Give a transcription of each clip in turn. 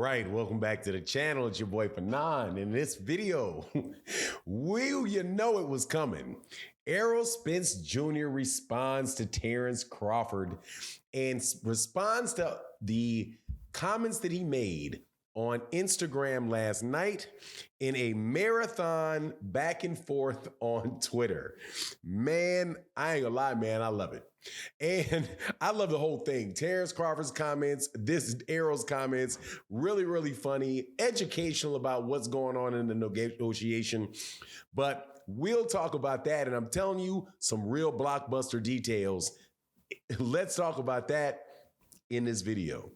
right, welcome back to the channel. It's your boy Fanon. In this video, you know it was coming. Errol Spence Jr. responds to Terence Crawford and responds to the comments that he made on Instagram last night in a marathon back and forth on Twitter. Man, I ain't gonna lie, man, I love it. And I love the whole thing. Terence Crawford's comments, this Errol's comments, really, really funny, educational about what's going on in the negotiation. But we'll talk about that. And I'm telling you some real blockbuster details. Let's talk about that in this video.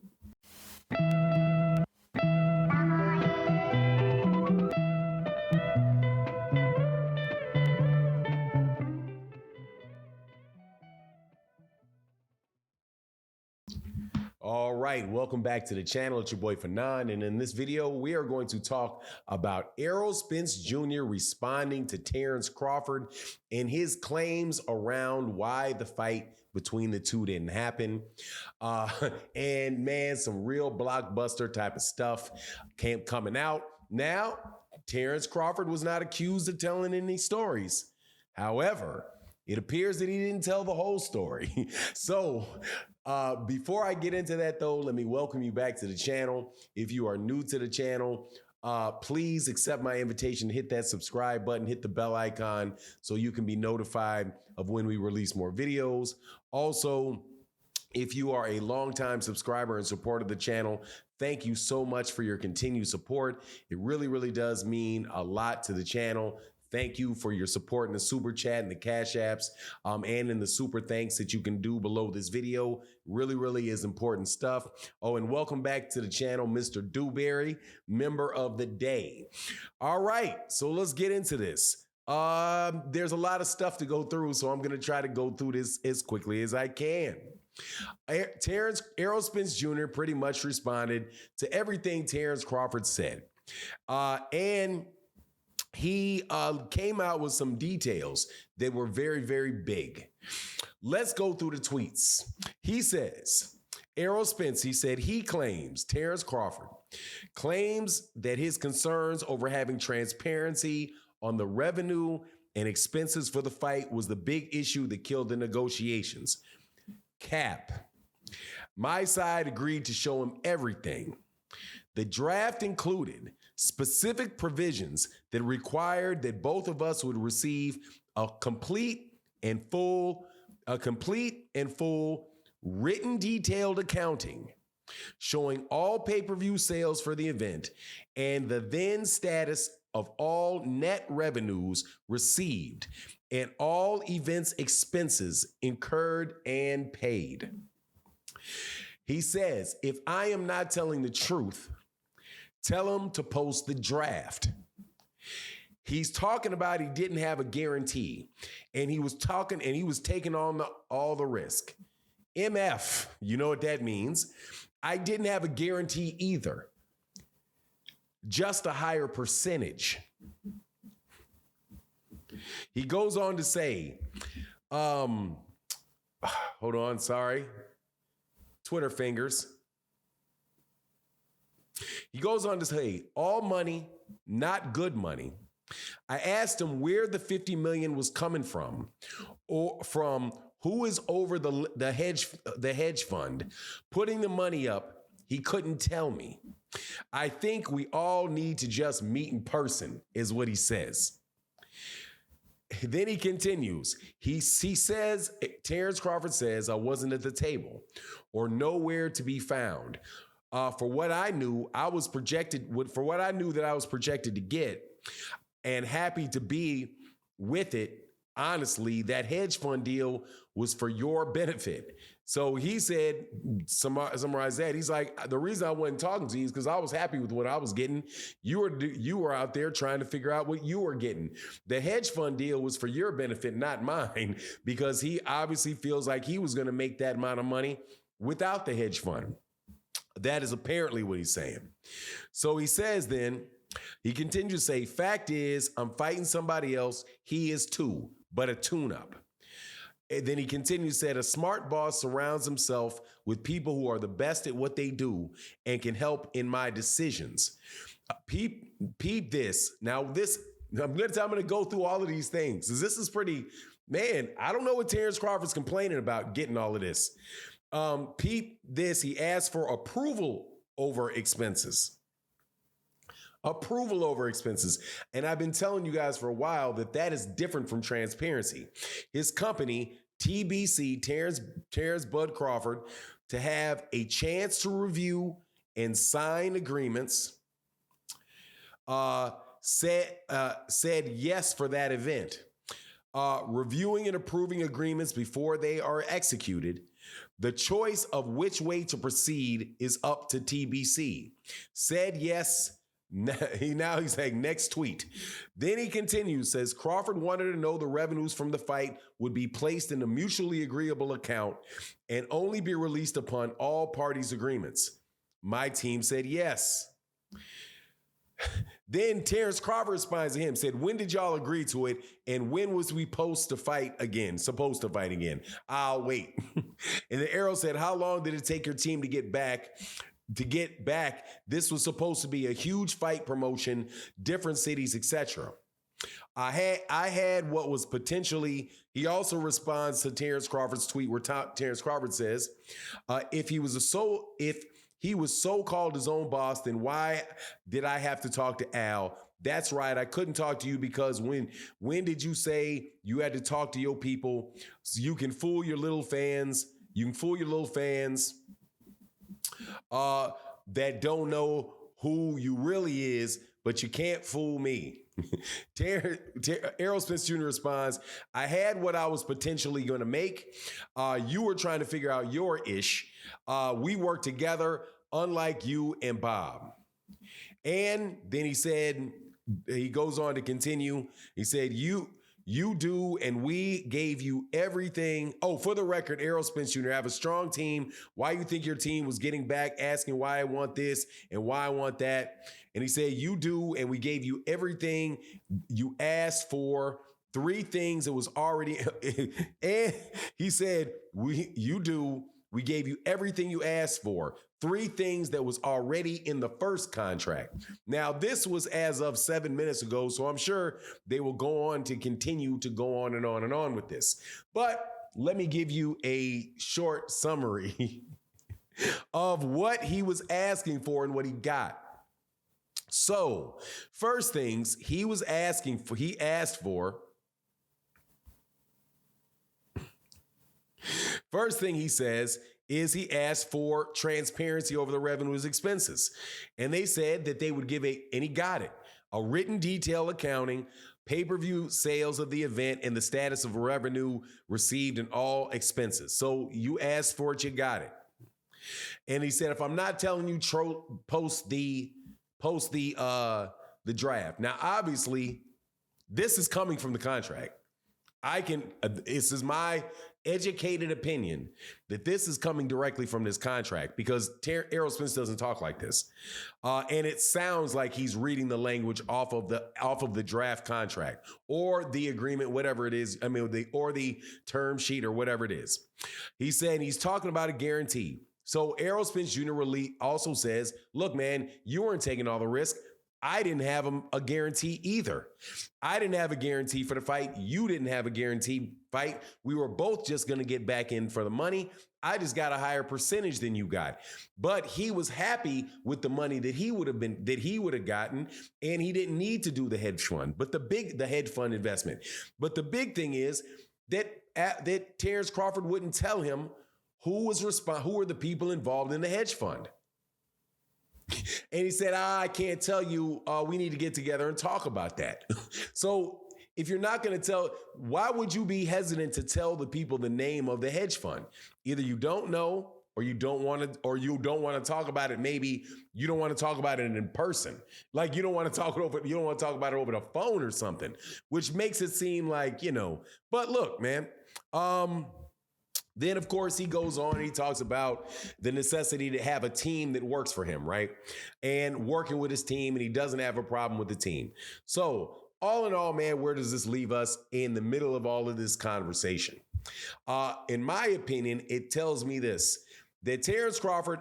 All right, welcome back to the channel. It's your boy Fanon, and in this video, we are going to talk about Errol Spence Jr. responding to Terence Crawford and his claims around why the fight between the two didn't happen. And man, some real blockbuster type of stuff coming out. Now, Terence Crawford was not accused of telling any stories. However, it appears that he didn't tell the whole story. So, before I get into that, though, let me welcome you back to the channel. If you are new to the channel, please accept my invitation to hit that subscribe button, hit the bell icon so you can be notified of when we release more videos. Also, if you are a longtime subscriber and supporter of the channel, thank you so much for your continued support. It really, really does mean a lot to the channel. Thank you for your support in the super chat and the cash apps and in the super thanks that you can do below this video. Really, really is important stuff. Oh, and welcome back to the channel, Mr. Dewberry, member of the day. All right, so let's get into this. There's a lot of stuff to go through, so I'm going to try to go through this as quickly as I can. Errol Spence Jr. pretty much responded to everything Terence Crawford said. And he came out with some details that were very, very big. Let's go through the tweets. He says, Errol Spence, he said he claims, Terence Crawford, claims that his concerns over having transparency on the revenue and expenses for the fight was the big issue that killed the negotiations. Cap. My side agreed to show him everything. The draft included specific provisions that required that both of us would receive a complete and full written detailed accounting showing all pay-per-view sales for the event and the then status of all net revenues received and all events expenses incurred and paid. He says, if I am not telling the truth, tell him to post the draft. He's talking about he didn't have a guarantee, and he was taking on all the risk. MF, you know what that means. I didn't have a guarantee either, just a higher percentage. He goes on to say, hold on, sorry. Twitter fingers. He goes on to say, all money, not good money. I asked him where the $50 million was coming from, or from who is over the hedge fund putting the money up. He couldn't tell me. I think we all need to just meet in person, is what he says. Then he continues. He says, Terence Crawford says, I wasn't at the table or nowhere to be found. For what I knew, that I was projected to get, and happy to be with it. Honestly, that hedge fund deal was for your benefit. So he said, summarize that. He's like, the reason I wasn't talking to you is because I was happy with what I was getting. You were out there trying to figure out what you were getting. The hedge fund deal was for your benefit, not mine, because he obviously feels like he was going to make that amount of money without the hedge fund. That is apparently what he's saying. So he says then, he continues to say, fact is, I'm fighting somebody else. He is too, but a tune-up. And then he continues, said, a smart boss surrounds himself with people who are the best at what they do and can help in my decisions. Peep this. Now, I'm going to go through all of these things. This is pretty, man, I don't know what Terence Crawford's complaining about getting all of this. Peep this. He asked for approval over expenses. Approval over expenses. And I've been telling you guys for a while that is different from transparency. His company, TBC, Terence Bud Crawford, to have a chance to review and sign agreements, said yes for that event. Reviewing and approving agreements before they are executed. The choice of which way to proceed is up to TBC. Said yes. Now he's saying next tweet. Then he continues, says Crawford wanted to know the revenues from the fight would be placed in a mutually agreeable account and only be released upon all parties' agreements. My team said yes. Then Terence Crawford responds to him, said, when did y'all agree to it? And when was we supposed to fight again? I'll wait. And then Errol said, how long did it take your team to get back? This was supposed to be a huge fight promotion, different cities, etc. I had what was potentially. He also responds to Terence Crawford's tweet where Terence Crawford says, if he was so-called his own boss, then why did I have to talk to Al? That's right. I couldn't talk to you because when did you say you had to talk to your people? So you can fool your little fans. That don't know who you really is, but you can't fool me. Errol Spence Jr. responds, I had what I was potentially going to make. You were trying to figure out your ish. We worked together, unlike you and Bob. And then he goes on to continue. He said, you do, and we gave you everything. Oh, for the record, Errol Spence Jr., have a strong team. Why you think your team was getting back, asking why I want this and why I want that. And he said, you do, and we gave you everything you asked for. 3 things that was already, and he said, you do, we gave you everything you asked for. 3 things that was already in the first contract. Now, this was as of 7 minutes ago, so I'm sure they will go on to continue to go on and on and on with this. But let me give you a short summary of what he was asking for and what he got. So, first things he asked for. First thing he says is he asked for transparency over the revenues expenses. And they said that they would give and he got it, a written detail accounting, pay-per-view sales of the event, and the status of revenue received and all expenses. So you asked for it, you got it. And he said, if I'm not telling you, post the draft. Now, obviously, this is coming from the contract. This is my educated opinion that this is coming directly from this contract because Errol Spence doesn't talk like this. And it sounds like he's reading the language off of the draft contract or the agreement, whatever it is. Or the term sheet or whatever it is. He's saying he's talking about a guarantee. So Errol Spence Jr. also says, look, man, you weren't taking all the risk. I didn't have a guarantee either. I didn't have a guarantee for the fight. You didn't have a guarantee fight. We were both just going to get back in for the money. I just got a higher percentage than you got. But he was happy with the money that he would have gotten, and he didn't need to do the hedge fund, the hedge fund investment. But the big thing is that Terence Crawford wouldn't tell him who were the people involved in the hedge fund. And he said, I can't tell you, we need to get together and talk about that. So if you're not going to tell, why would you be hesitant to tell the people the name of the hedge fund? Either you don't know or you don't want to talk about it. Maybe you don't want to talk about it in person. Like you don't want to talk about it over the phone or something, which makes it seem like, but look, man, then, of course, he goes on and he talks about the necessity to have a team that works for him, right? And working with his team, and he doesn't have a problem with the team. So all in all, man, where does this leave us in the middle of all of this conversation? In my opinion, it tells me this, that Terence Crawford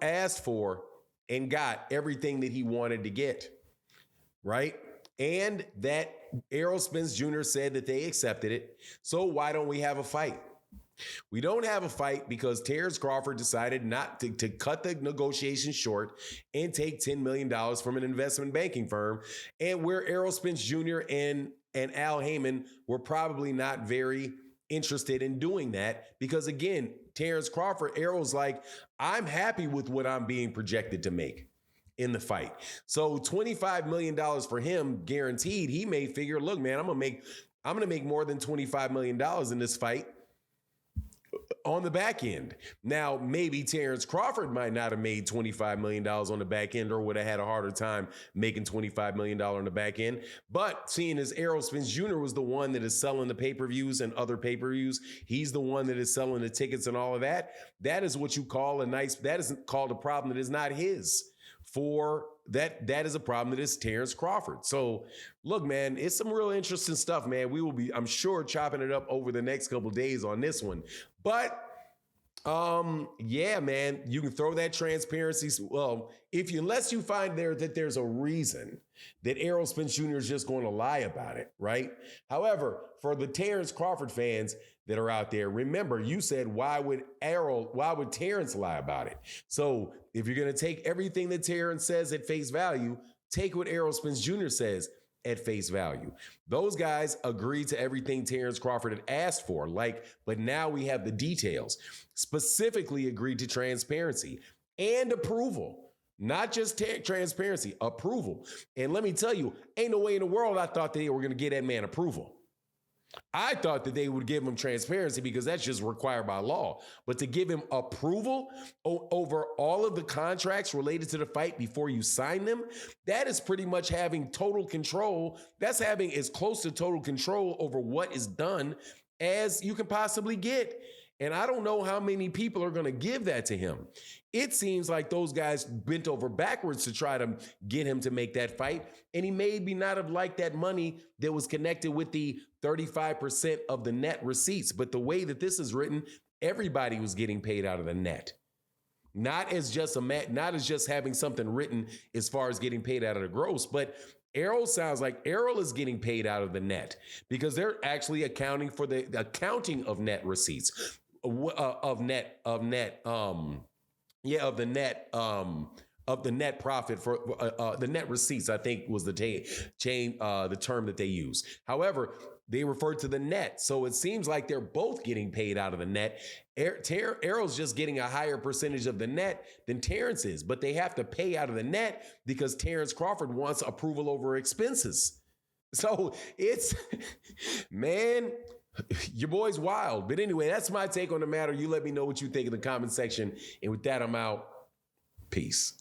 asked for and got everything that he wanted to get, right? And that Errol Spence Jr. said that they accepted it. So why don't we have a fight? We don't have a fight because Terence Crawford decided not to cut the negotiation short and take $10 million from an investment banking firm, and where Errol Spence Jr. and Al Heyman were probably not very interested in doing that because, again, Terence Crawford, Errol's like, I'm happy with what I'm being projected to make in the fight. So $25 million for him guaranteed. He may figure, look, man, I'm going to make more than $25 million in this fight on the back end. Now, maybe Terence Crawford might not have made $25 million on the back end or would have had a harder time making $25 million on the back end. But seeing as Errol Spence Jr. was the one that is selling the pay-per-views and other pay-per-views, he's the one that is selling the tickets and all of that. That is what you call that isn't called a problem that is not his. For that is a problem that is Terence Crawford. So look, man, it's some real interesting stuff, man. We will be, I'm sure, chopping it up over the next couple of days on this one. But yeah, man, you can throw that transparency. Well, unless you find that there's a reason that Errol Spence Jr. is just going to lie about it, right? However, for the Terence Crawford fans that are out there, remember, you said, why would Terence lie about it? So if you're going to take everything that Terence says at face value, take what Errol Spence Jr. says at face value. Those guys agreed to everything Terence Crawford had asked for, but now we have the details. Specifically agreed to transparency and approval. Not just transparency, approval. And let me tell you, ain't no way in the world I thought they were going to get that man approval. I thought that they would give him transparency because that's just required by law. But to give him approval over all of the contracts related to the fight before you sign them, that is pretty much having total control. That's having as close to total control over what is done as you can possibly get. And I don't know how many people are going to give that to him. It seems like those guys bent over backwards to try to get him to make that fight. And he maybe not have liked that money that was connected with the 35% of the net receipts. But the way that this is written, everybody was getting paid out of the net. Not as just having something written as far as getting paid out of the gross, but Errol sounds like Errol is getting paid out of the net because they're actually accounting for the accounting of net receipts. Of the net profit for the net receipts, I think was the term that they use. However, they refer to the net. So it seems like they're both getting paid out of the net. Errol's just getting a higher percentage of the net than Terence is, but they have to pay out of the net because Terence Crawford wants approval over expenses. So it's, man, your boy's wild. But anyway, that's my take on the matter. You let me know what you think in the comment section. And with that, I'm out. Peace.